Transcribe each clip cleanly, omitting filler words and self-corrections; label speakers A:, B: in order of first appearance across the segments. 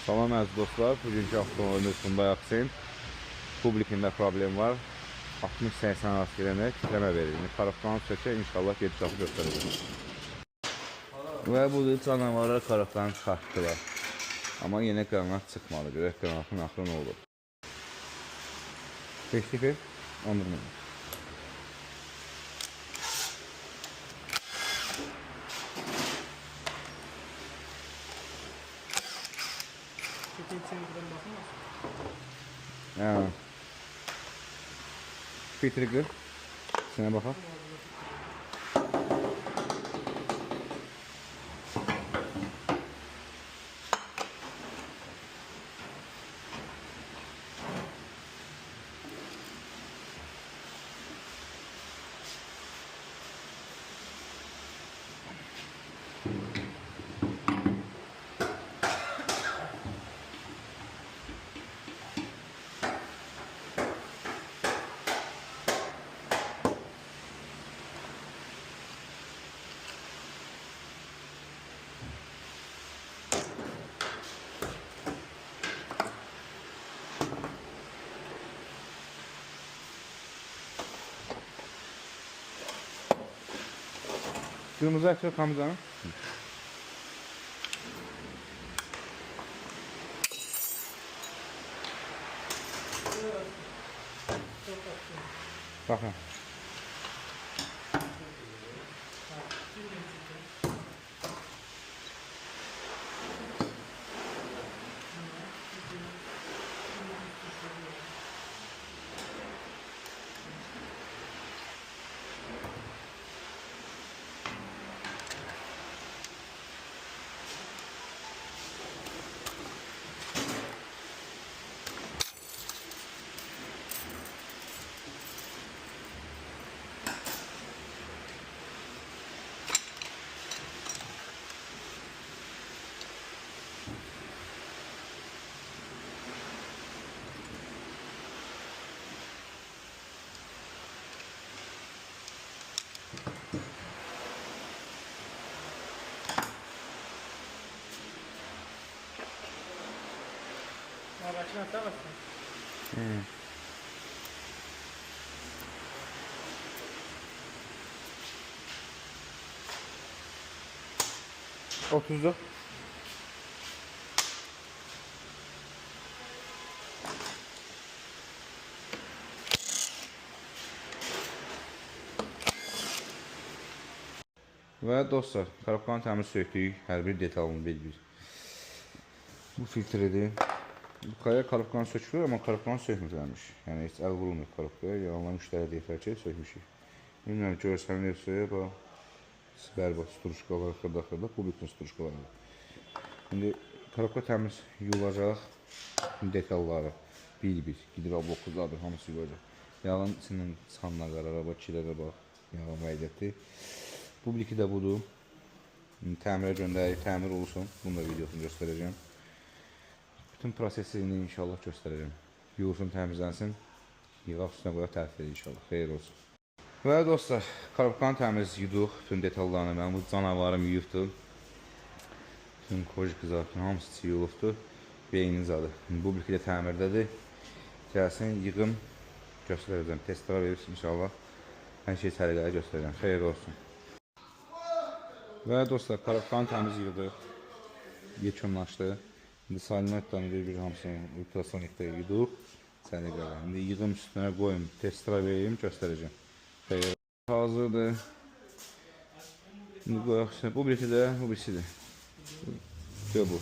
A: Salam əziz dostlar, bugünkü avtomobilimiz Hyundai Accent. Publikində problem var. 60-80 arası gedəndə titrəmə verir. Karaflanı sökək, inşallah geri çıxartıb göstərəcəm. Və budur, canavarlar karaflanı çıxartdılar. Amma yenə qranat çıxmalı. Görək qranatın axırı nə olur. 5-0, 11 min. Filtre qır. Sinə baxaq. Kırmızı açıyor kamzanı. Bakın.
B: Başına sağ olsun.
A: 30'da. Və dostlar, karaflanı təmiz söktük, hər bir detalını bir-bir. Bu filtredir. Bu kaya karaflanı sökülür, amma karaflanı sökmürlərmiş. Yəni heç əl vurulmuyor karaflaya, yalanlar müştəri deyirlər ki, sökmüşük. Bilmirəm, görsənirsə, bərbət struşkalar, xırda-xırda, bu bütün struşkalardır. İndi karafla təmiz yuyulacaq, detalları bir-bir, gidrablokuzlardır, hamısı yuyulacaq. Yağın içindən çıxanlar var, araba kilərə bax, yağın vəziyyəti. Publiki də budur. Təmirə göndərək, təmir olsun. Bunu da videosunu göstərəcəm. Bütün prosesini inşallah göstərəcəm. Yuyulsun, təmizlənsin. Yığaq üstünə qoyaq, tərif edək inşallah. Xeyir olsun. Və dostlar, karaflanı təmiz yuduq. Bütün detallarını, mən bu canavarım yuyubdur. Bütün kojik qızartın, hamısı yuyulubdur. Beynin zadı. Publiki də təmirdədir. Gəlsin, yığım, göstərəcəm. Testlara verirsin inşallah. Hər şey səliqəli göstərəcəm. Xeyir olsun. Və dostlar, karaflanı təmiz yığdıq, yekunlaşdı. İndi salinatlarını bir-bir hamısını ultrasonikdə yığdıq, səliqəli. İndi yığım üstünə qoyum, testara vereyim, göstərəcəm. Xeyr, hazırdır. İndi qoyaq üstünə, bu birisi də, bu birisidir. Bu.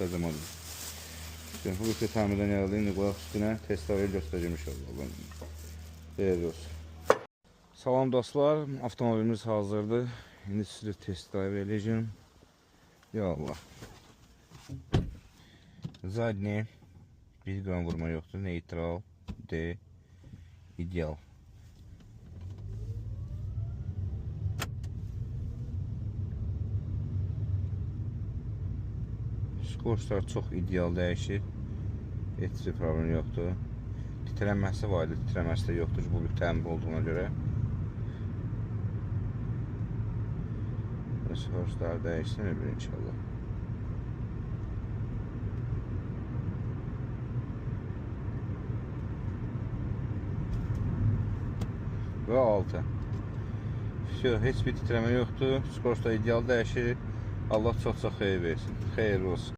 A: Təzəm adım. Bu birisi təmirdən gəldi, indi qoyaq üstünə, testara verib göstərəcəm inşallah. Xeyr olsun. Salam dostlar, avtomobilimiz hazırdır. İndi sizə test drive edəcəm. Ya Allah. Zadni bir qan vurma yoxdur. Neutral, D, ideal. Skorslar çox ideal dəyişir. Heç bir problem yoxdur. Titrənməsi var idi, titrənməsi də yoxdur bu bir təmir olduğuna görə. Skorslar dəyişsin inşallah. və 6. Heç bir titrəmə yoxdur. Skors da ideal dəyişir. Allah çox-çox xeyir versin. Xeyirli olsun.